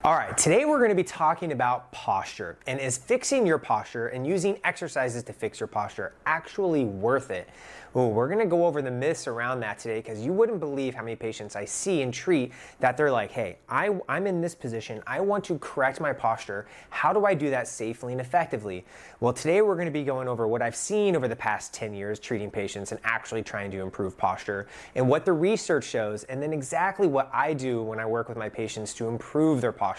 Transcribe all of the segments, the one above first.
All right, today we're going to be talking about posture, and is fixing your posture and using exercises to fix your posture actually worth it? Ooh, we're going to go over the myths around that today, because you wouldn't believe how many patients I see and treat that they're like, hey, I'm in this position, I want to correct my posture. How do I do that safely and effectively? Well, today we're going to be going over what I've seen over the past 10 years treating patients and actually trying to improve posture, and what the research shows, and then exactly what I do when I work with my patients to improve their posture.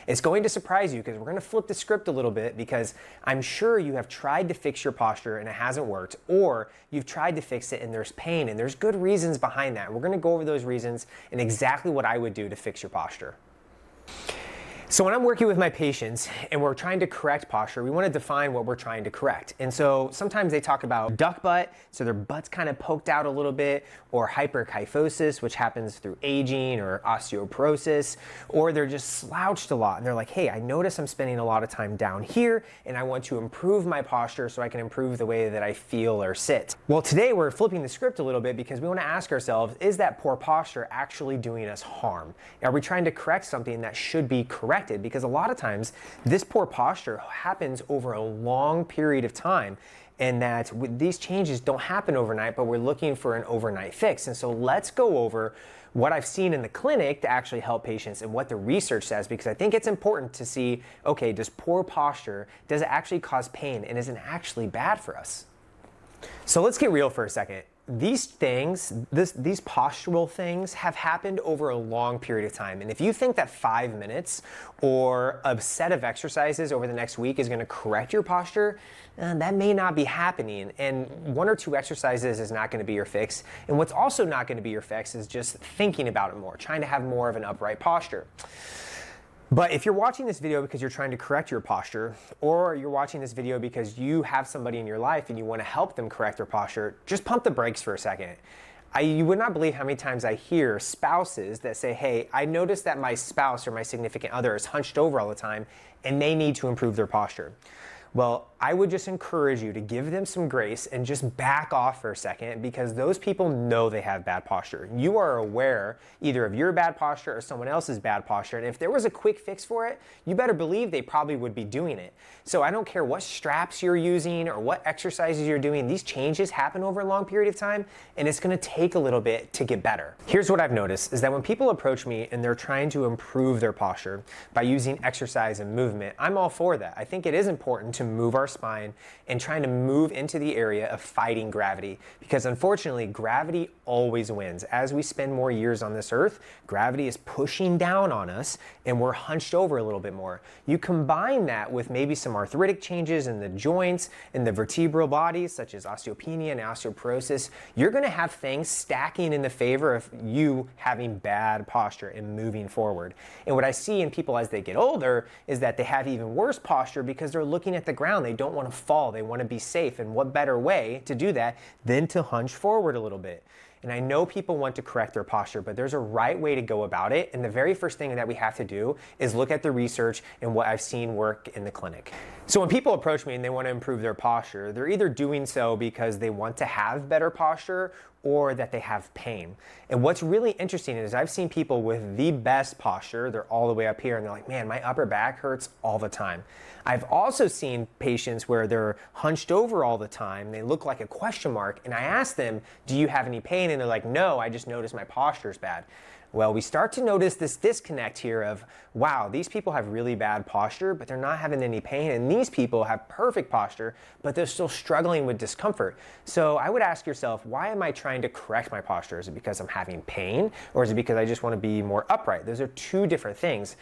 It's going to surprise you, because we're going to flip the script a little bit, because I'm sure you have tried to fix your posture and it hasn't worked, or you've tried to fix it and there's pain, and there's good reasons behind that. We're going to go over those reasons and exactly what I would do to fix your posture. So when I'm working with my patients and we're trying to correct posture, we want to define what we're trying to correct. And so sometimes they talk about duck butt, so their butt's kind of poked out a little bit, or hyperkyphosis, which happens through aging or osteoporosis, or they're just slouched a lot and they're like, hey, I notice I'm spending a lot of time down here and I want to improve my posture so I can improve the way that I feel or sit. Well, today we're flipping the script a little bit, because we want to ask ourselves, is that poor posture actually doing us harm? Are we trying to correct something that should be corrected? Because a lot of times this poor posture happens over a long period of time, and that these changes don't happen overnight, but we're looking for an overnight fix. And so let's go over what I've seen in the clinic to actually help patients and what the research says, because I think it's important to see, okay, does poor posture, does it actually cause pain, and is it actually bad for us? So let's get real for a second. These things, these postural things have happened over a long period of time. And if you think that 5 minutes or a set of exercises over the next week is going to correct your posture, that may not be happening. And 1 or 2 exercises is not going to be your fix. And what's also not going to be your fix is just thinking about it more, trying to have more of an upright posture. But if you're watching this video because you're trying to correct your posture, or you're watching this video because you have somebody in your life and you want to help them correct their posture, just pump the brakes for a second. You would not believe how many times I hear spouses that say, hey, I noticed that my spouse or my significant other is hunched over all the time and they need to improve their posture. Well, I would just encourage you to give them some grace and just back off for a second, because those people know they have bad posture. You are aware either of your bad posture or someone else's bad posture, and if there was a quick fix for it, you better believe they probably would be doing it. So I don't care what straps you're using or what exercises you're doing, these changes happen over a long period of time, and it's going to take a little bit to get better. Here's what I've noticed is that when people approach me and they're trying to improve their posture by using exercise and movement, I'm all for that. I think it is important to move our spine and trying to move into the area of fighting gravity, because unfortunately gravity always wins. As we spend more years on this earth, gravity is pushing down on us and we're hunched over a little bit more. You combine that with maybe some arthritic changes in the joints and the vertebral bodies, such as osteopenia and osteoporosis, you're going to have things stacking in the favor of you having bad posture and moving forward. And what I see in people as they get older is that they have even worse posture because they're looking at the ground. They don't want to fall. They want to be safe. And what better way to do that than to hunch forward a little bit? And I know people want to correct their posture, but there's a right way to go about it. And the very first thing that we have to do is look at the research and what I've seen work in the clinic. So when people approach me and they want to improve their posture, they're either doing so because they want to have better posture or that they have pain. And what's really interesting is I've seen people with the best posture, they're all the way up here, and they're like, man, my upper back hurts all the time. I've also seen patients where they're hunched over all the time, they look like a question mark, and I ask them, do you have any pain? And they're like, no, I just noticed my posture is bad. Well, we start to notice this disconnect here of, wow, these people have really bad posture, but they're not having any pain. And these people have perfect posture, but they're still struggling with discomfort. So I would ask yourself, why am I trying to correct my posture? Is it because I'm having pain, or is it because I just want to be more upright? Those are two different things.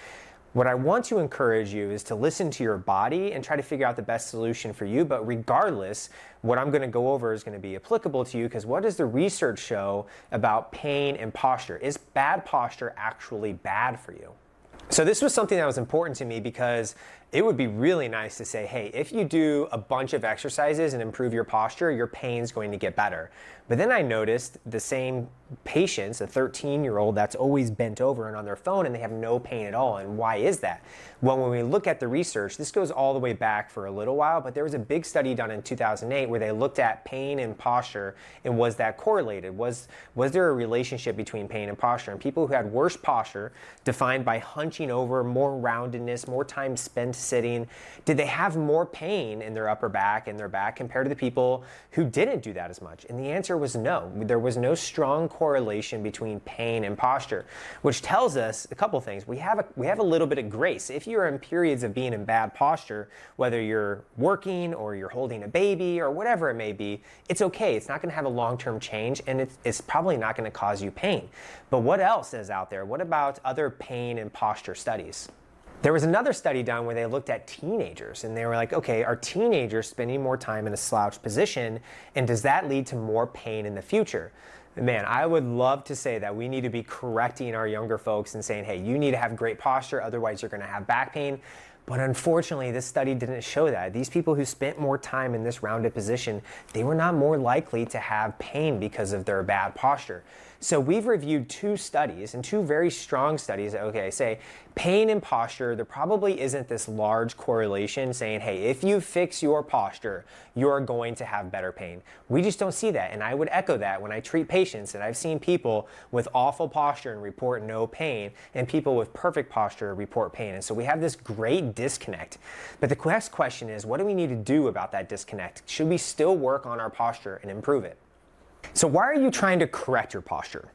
What I want to encourage you is to listen to your body and try to figure out the best solution for you. But regardless, what I'm going to go over is going to be applicable to you, because what does the research show about pain and posture? Is bad posture actually bad for you? So this was something that was important to me, because it would be really nice to say, hey, if you do a bunch of exercises and improve your posture, your pain's going to get better. But then I noticed the same patients, a 13-year-old that's always bent over and on their phone, and they have no pain at all. And why is that? Well, when we look at the research, this goes all the way back for a little while, but there was a big study done in 2008 where they looked at pain and posture, and was that correlated? Was there a relationship between pain and posture? And people who had worse posture, defined by hunching hunching over, more roundedness, more time spent sitting? Did they have more pain in their upper back and their back compared to the people who didn't do that as much? And the answer was no. There was no strong correlation between pain and posture, which tells us a couple things. We have a little bit of grace. If you're in periods of being in bad posture, whether you're working or you're holding a baby or whatever it may be, it's okay. It's not going to have a long-term change, and it's probably not going to cause you pain. But what else is out there? What about other pain and posture studies? There was another study done where they looked at teenagers, and they were like, okay, are teenagers spending more time in a slouched position, and does that lead to more pain in the future? Man, I would love to say that we need to be correcting our younger folks and saying, hey, you need to have great posture, otherwise you're going to have back pain. But unfortunately, this study didn't show that. These people who spent more time in this rounded position, they were not more likely to have pain because of their bad posture. So we've reviewed two studies, and two very strong studies that, okay, say pain and posture, there probably isn't this large correlation saying, hey, if you fix your posture, you're going to have better pain. We just don't see that, and I would echo that when I treat patients, and I've seen people with awful posture and report no pain, and people with perfect posture report pain. And so we have this great disconnect. But the next question is, what do we need to do about that disconnect? Should we still work on our posture and improve it? So why are you trying to correct your posture?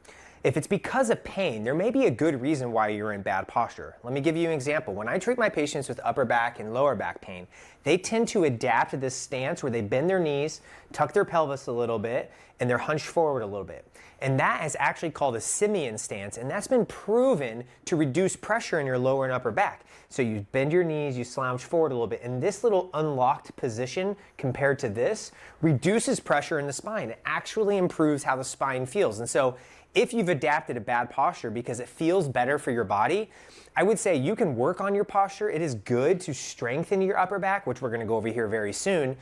If it's because of pain, there may be a good reason why you're in bad posture. Let me give you an example. When I treat my patients with upper back and lower back pain, they tend to adapt to this stance where they bend their knees, tuck their pelvis a little bit, and they're hunched forward a little bit. And that is actually called a Simian stance, and that's been proven to reduce pressure in your lower and upper back. So you bend your knees, you slouch forward a little bit, and this little unlocked position compared to this reduces pressure in the spine. It actually improves how the spine feels. And so if you've adapted a bad posture because it feels better for your body, I would say you can work on your posture. It is good to strengthen your upper back, which we're going to go over here very soon.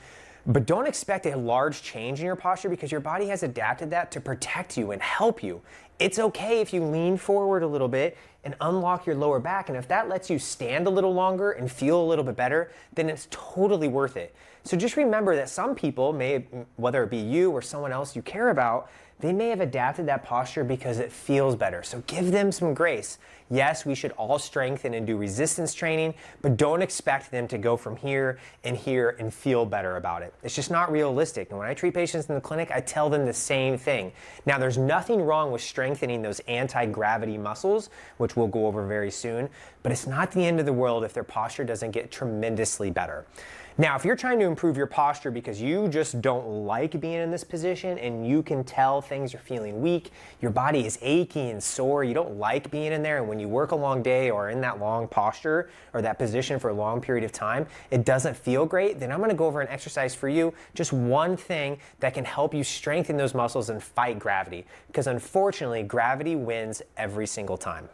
But don't expect a large change in your posture because your body has adapted that to protect you and help you. It's okay if you lean forward a little bit and unlock your lower back. And if that lets you stand a little longer and feel a little bit better, then it's totally worth it. So just remember that some people may, whether it be you or someone else you care about, they may have adapted that posture because it feels better. So give them some grace. Yes, we should all strengthen and do resistance training, but don't expect them to go from here and feel better about it. It's just not realistic. And when I treat patients in the clinic, I tell them the same thing. Now, there's nothing wrong with strengthening those anti-gravity muscles, which we'll go over very soon, but it's not the end of the world if their posture doesn't get tremendously better. Now, if you're trying to improve your posture because you just don't like being in this position and you can tell things are feeling weak, your body is achy and sore, you don't like being in there, and when you work a long day or in that long posture or that position for a long period of time, it doesn't feel great, then I'm going to go over an exercise for you, just one thing that can help you strengthen those muscles and fight gravity, because unfortunately, gravity wins every single time.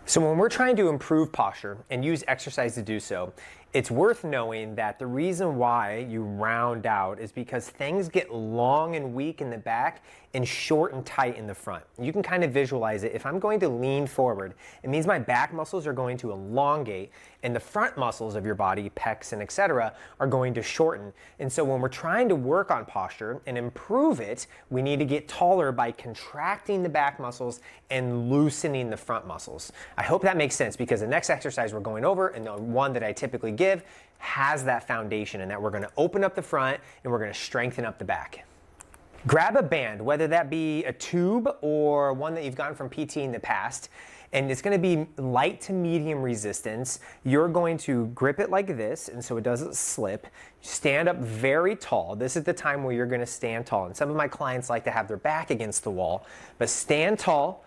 So when we're trying to improve posture and use exercise to do so, it's worth knowing that the reason why you round out is because things get long and weak in the back and short and tight in the front. You can kind of visualize it. If I'm going to lean forward, it means my back muscles are going to elongate and the front muscles of your body, pecs and etc., are going to shorten. And so when we're trying to work on posture and improve it, we need to get taller by contracting the back muscles and loosening the front muscles. I hope that makes sense because the next exercise we're going over, and the one that I typically give, has that foundation in that we're going to open up the front and we're going to strengthen up the back. Grab a band, whether that be a tube or one that you've gotten from PT in the past, and it's going to be light to medium resistance. You're going to grip it like this, and so it doesn't slip. Stand up very tall. This is the time where you're going to stand tall. And some of my clients like to have their back against the wall, but stand tall.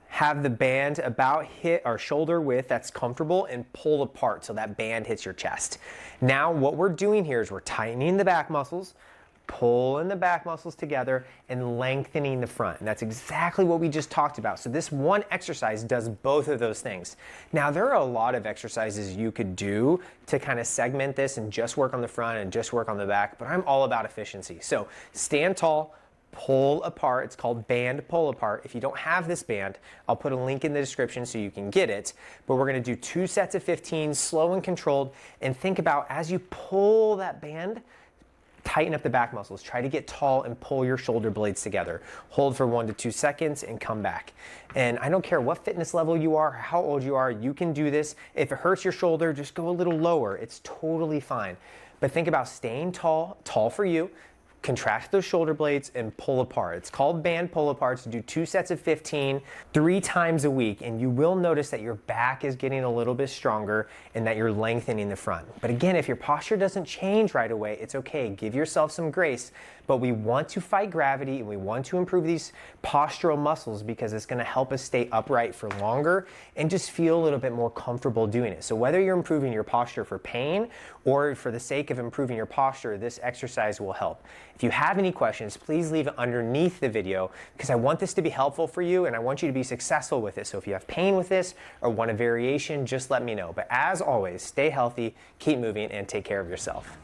Have the band about hit our shoulder width that's comfortable and pull apart so that band hits your chest. Now what we're doing here is we're tightening the back muscles, pulling the back muscles together, and lengthening the front. And that's exactly what we just talked about. So this one exercise does both of those things. Now there are a lot of exercises you could do to kind of segment this and just work on the front and just work on the back, but I'm all about efficiency. So stand tall, pull apart. It's called band pull apart. If you don't have this band, I'll put a link in the description so you can get it. But we're going to do 2 sets of 15, slow and controlled, and think about as you pull that band, tighten up the back muscles. Try to get tall and pull your shoulder blades together. Hold for 1 to 2 seconds and come back. And I don't care what fitness level you are, how old you are, you can do this. If it hurts your shoulder, just go a little lower. It's totally fine. But think about staying tall for you. Contract those shoulder blades and pull apart. It's called band pull aparts. Do 2 sets of 15, 3 times a week, and you will notice that your back is getting a little bit stronger and that you're lengthening the front. But again, if your posture doesn't change right away, it's okay. Give yourself some grace. But we want to fight gravity and we want to improve these postural muscles because it's going to help us stay upright for longer and just feel a little bit more comfortable doing it. So whether you're improving your posture for pain or for the sake of improving your posture, this exercise will help. If you have any questions, please leave it underneath the video because I want this to be helpful for you and I want you to be successful with it. So if you have pain with this or want a variation, just let me know. But as always, stay healthy, keep moving, and take care of yourself.